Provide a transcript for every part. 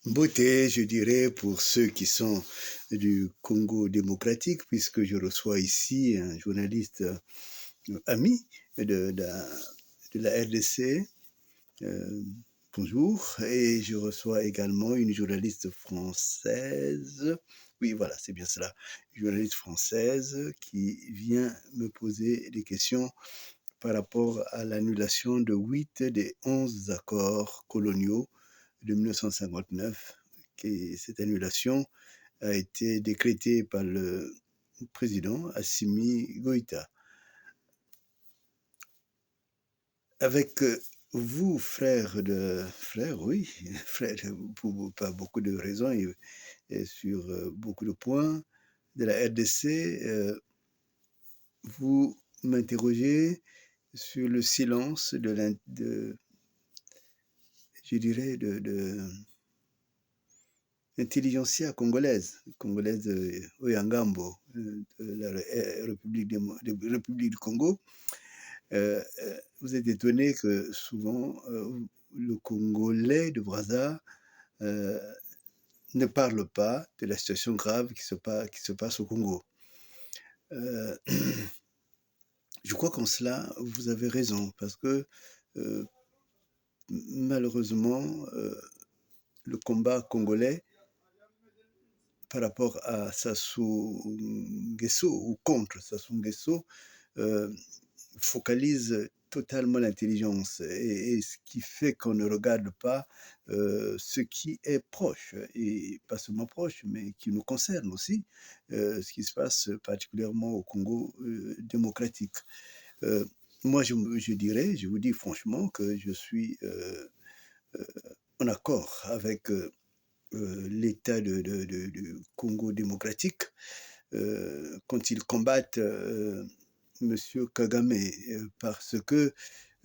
beauté, je dirais, pour ceux qui sont du Congo démocratique, puisque je reçois ici un journaliste ami de la RDC. euh, Bonjour. Et je reçois également une journaliste française. Oui, voilà, c'est bien cela. Une journaliste française qui vient me poser des questions par rapport à l'annulation de 8 des 11 accords coloniaux de 1959. Cette annulation a été décrétée par le président Assimi Goïta. Avec vous, frère, oui, frère, pour pas beaucoup de raisons et sur beaucoup de points de la RDC, vous m'interrogez sur le silence je dirais, de l'intelligentsia congolaise Oyangambo, de la République du Congo. Vous êtes étonné que souvent le Congolais de Brazza euh, ne parle pas de la situation grave qui se passe au Congo. Euh, je crois qu'en cela, vous avez raison, parce que euh, malheureusement, le combat congolais par rapport à Sassou Nguesso ou contre Sassou Nguesso euh, focalise totalement l'intelligence et ce qui fait qu'on ne regarde pas ce qui est proche et pas seulement proche mais qui nous concerne aussi, ce qui se passe particulièrement au Congo démocratique. Euh, Moi, je vous dis franchement que je suis en accord avec l'État du Congo démocratique quand ils combattent Monsieur Kagame, parce que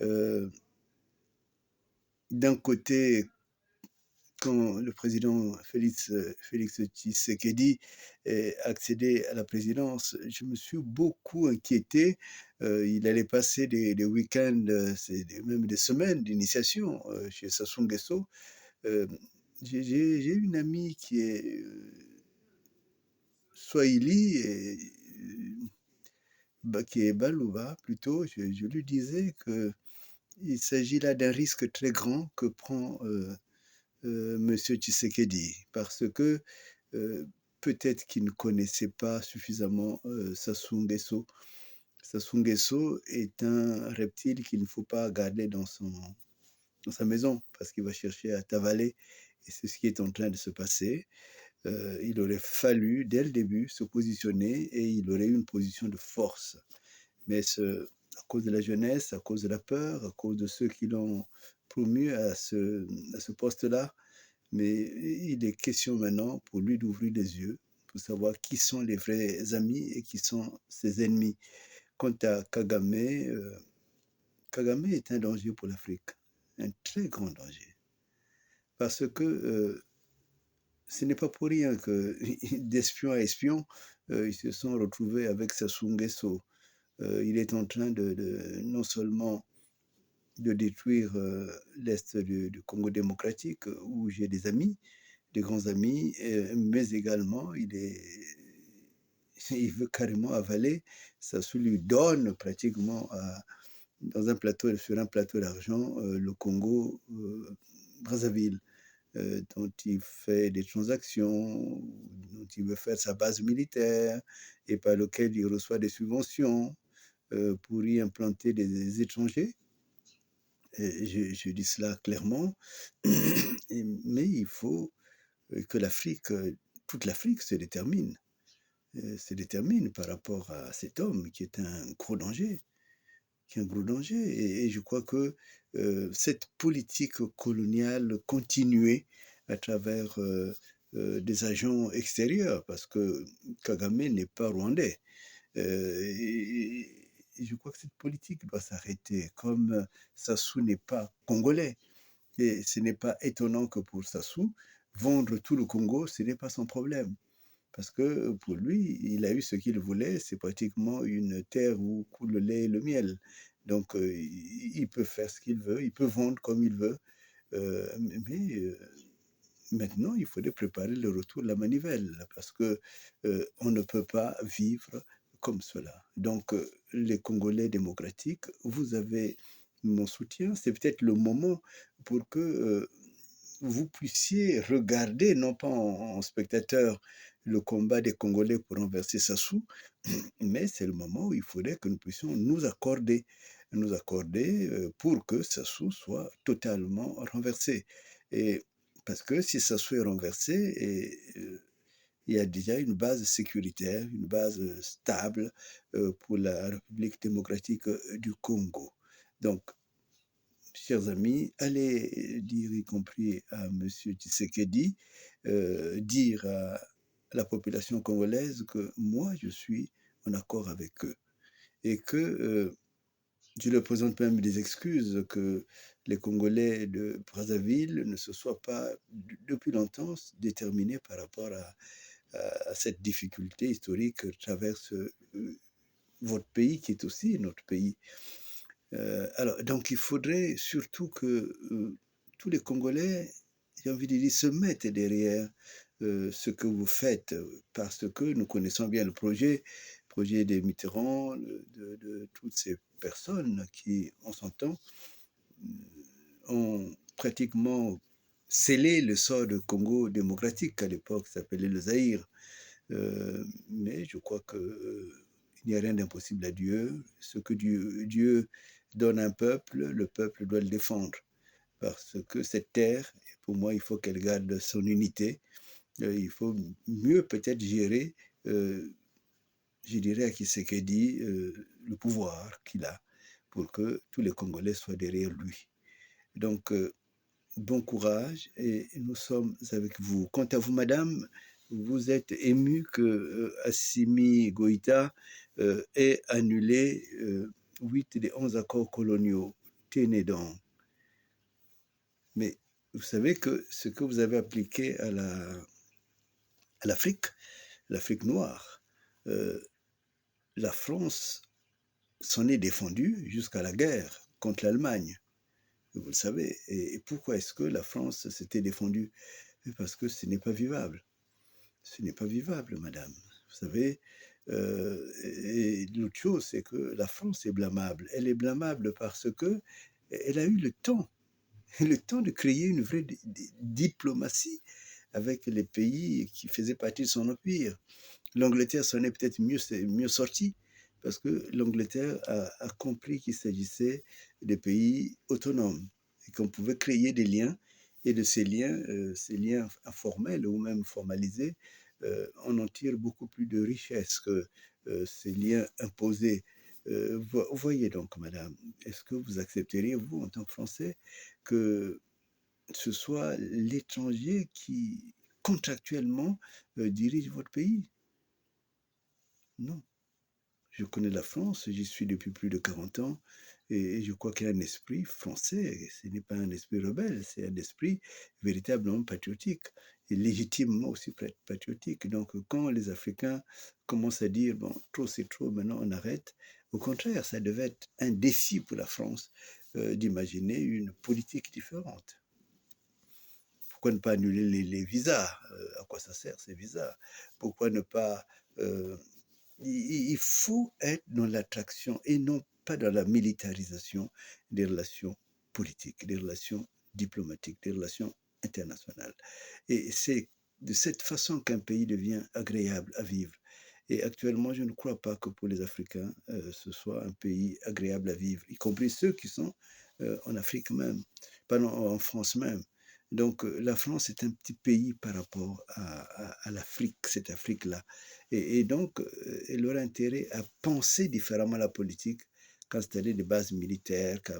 euh, d'un côté, quand le président Félix Tshisekedi est accédé à la présidence, je me suis beaucoup inquiété. Il allait passer des week-ends, même des semaines d'initiation chez Sassou Nguesso. Euh, j'ai une amie qui est Swahili et qui est Balouba plutôt. Je lui disais que il s'agit là d'un risque très grand que prend M. Tshisekedi, parce que peut-être qu'il ne connaissait pas suffisamment Sassou Nguesso. Sassou Nguesso est un reptile qu'il ne faut pas garder dans sa maison, parce qu'il va chercher à t'avaler, et c'est ce qui est en train de se passer. Il aurait fallu, dès le début, se positionner, et il aurait eu une position de force. Mais à cause de la jeunesse, à cause de la peur, à cause de ceux qui l'ont promu à ce poste-là, mais il est question maintenant pour lui d'ouvrir les yeux, pour savoir qui sont les vrais amis et qui sont ses ennemis. Quant à Kagame, Kagame est un danger pour l'Afrique, un très grand danger. Parce que ce n'est pas pour rien que d'espion à espion, ils se sont retrouvés avec Sassou Nguesso. Il est en train non seulement de détruire l'Est du Congo démocratique, où j'ai des amis, des grands amis, mais également il veut carrément avaler, ça lui donne pratiquement sur un plateau d'argent le Congo Brazzaville, dont il fait des transactions, dont il veut faire sa base militaire et par lequel il reçoit des subventions pour y implanter des étrangers. Et je dis cela clairement, mais il faut que toute l'Afrique se détermine par rapport à cet homme qui est un gros danger, qui est un gros danger. Et je crois que cette politique coloniale continuée à travers des agents extérieurs, parce que Kagame n'est pas rwandais. Et je crois que cette politique doit s'arrêter, comme Sassou n'est pas congolais. Et ce n'est pas étonnant que pour Sassou, vendre tout le Congo, ce n'est pas son problème. Parce que pour lui, il a eu ce qu'il voulait, c'est pratiquement une terre où coule le lait et le miel. Donc il peut faire ce qu'il veut, il peut vendre comme il veut, mais maintenant, il faudrait préparer le retour de la manivelle parce que, on ne peut pas vivre comme cela. Donc, les Congolais démocratiques, vous avez mon soutien. C'est peut-être le moment pour que, vous puissiez regarder, non pas en spectateur, le combat des Congolais pour renverser Sassou, mais c'est le moment où il faudrait que nous puissions nous accorder, pour que Sassou soit totalement renversé et parce que si Sassou est renversé et il y a déjà une base sécuritaire, une base, stable, pour la République démocratique, du Congo. Donc, chers amis, allez dire, y compris à monsieur Tshisekedi, dire à la population congolaise que moi, je suis en accord avec eux et que, je leur présente même des excuses que les Congolais de Brazzaville ne se soient pas, depuis longtemps, déterminés par rapport à cette difficulté historique que traverse, votre pays, qui est aussi notre pays. Alors, donc, il faudrait surtout que tous les Congolais, j'ai envie de dire, se mettent derrière ce que vous faites, parce que nous connaissons bien le projet des Mitterrand, de toutes ces personnes qui, on s'entend, ont pratiquement scellé le sort du Congo démocratique, qu'à l'époque s'appelait le Zaïre. Mais je crois que il n'y a rien d'impossible à Dieu. Ce que Dieu donne à un peuple, le peuple doit le défendre. Parce que cette terre, pour moi, il faut qu'elle garde son unité. Il faut mieux peut-être gérer, je dirais à Tshisekedi, le pouvoir qu'il a pour que tous les Congolais soient derrière lui. Donc, bon courage et nous sommes avec vous. Quant à vous, madame, vous êtes émue que Assimi Goïta ait annulé 8 des 11 accords coloniaux. Tenez donc. Mais vous savez que ce que vous avez appliqué à l'Afrique, l'Afrique noire, euh, la France s'en est défendue jusqu'à la guerre contre l'Allemagne. Vous le savez. Et pourquoi est-ce que la France s'était défendue? Parce que ce n'est pas vivable. Ce n'est pas vivable, madame. Vous savez, et l'autre chose, c'est que la France est blâmable. Elle est blâmable parce que elle a eu le temps de créer une vraie diplomatie avec les pays qui faisaient partie de son empire. L'Angleterre s'en est peut-être mieux sortie parce que l'Angleterre a compris qu'il s'agissait de pays autonomes et qu'on pouvait créer des liens et de ces liens informels ou même formalisés, on en tire beaucoup plus de richesse que ces liens imposés. Voyez donc, madame, est-ce que vous accepteriez, vous, en tant que Français, que ce soit l'étranger qui, contractuellement, dirige votre pays? Non. Je connais la France, j'y suis depuis plus de 40 ans et je crois qu'il y a un esprit français. Ce n'est pas un esprit rebelle, c'est un esprit véritablement patriotique et légitimement aussi patriotique. Donc, quand les Africains commencent à dire, bon, trop c'est trop, maintenant on arrête, au contraire, ça devait être un défi pour la France d'imaginer une politique différente. Pourquoi ne pas annuler les visas? À quoi ça sert ces visas? Pourquoi ne pas il faut être dans l'attraction et non pas dans la militarisation des relations politiques, des relations diplomatiques, des relations internationales. Et c'est de cette façon qu'un pays devient agréable à vivre. Et actuellement, je ne crois pas que pour les Africains, ce soit un pays agréable à vivre, y compris ceux qui sont en Afrique même, pas en France même. Donc la France est un petit pays par rapport à l'Afrique, cette Afrique-là. Et donc, elle aurait intérêt à penser différemment la politique, qu'à installer des bases militaires, qu'à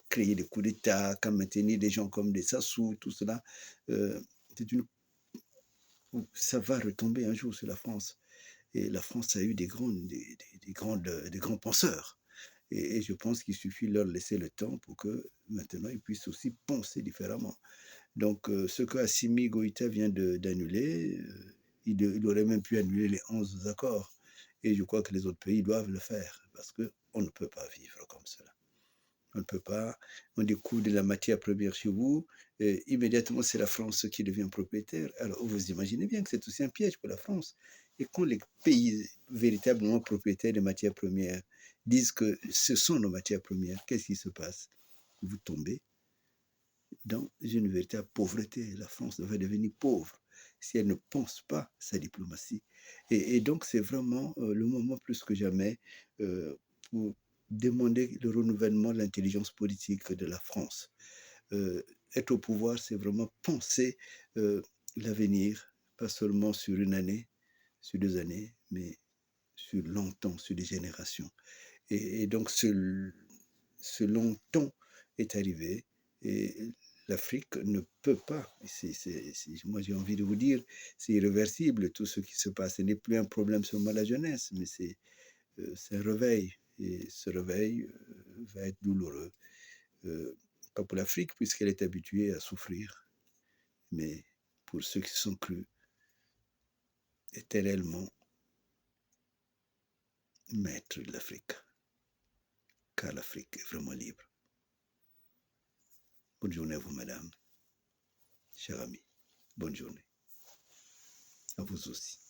créer des coups d'État, qu'à maintenir des gens comme des Sassou, tout cela. Euh, une... Ça va retomber un jour sur la France. Et la France a eu des grands penseurs. Et je pense qu'il suffit de leur laisser le temps pour que maintenant ils puissent aussi penser différemment. Donc, ce que Assimi Goïta vient d'annuler, il aurait même pu annuler les 11 accords. Et je crois que les autres pays doivent le faire parce qu'on ne peut pas vivre comme cela. On ne peut pas. On découvre de la matière première chez vous, immédiatement, c'est la France qui devient propriétaire. Alors, vous imaginez bien que c'est aussi un piège pour la France. Et quand les pays véritablement propriétaires des matières premières disent que ce sont nos matières premières, qu'est-ce qui se passe? Vous tombez dans une véritable pauvreté. La France va devenir pauvre si elle ne pense pas sa diplomatie. Et donc, c'est vraiment le moment plus que jamais pour demander le renouvellement de l'intelligence politique de la France. Être au pouvoir, c'est vraiment penser l'avenir, pas seulement sur une année, sur 2 années, mais sur longtemps, sur des générations. Et donc, ce longtemps est arrivé et l'Afrique ne peut pas. Moi, j'ai envie de vous dire, c'est irréversible tout ce qui se passe. Ce n'est plus un problème seulement de la jeunesse, mais c'est un réveil. Et ce réveil va être douloureux. Pas pour l'Afrique, puisqu'elle est habituée à souffrir, mais pour ceux qui sont crus éternellement maîtres de l'Afrique, car l'Afrique est vraiment libre. Bonne journée à vous, madame, chers amis. Bonne journée. À vous aussi.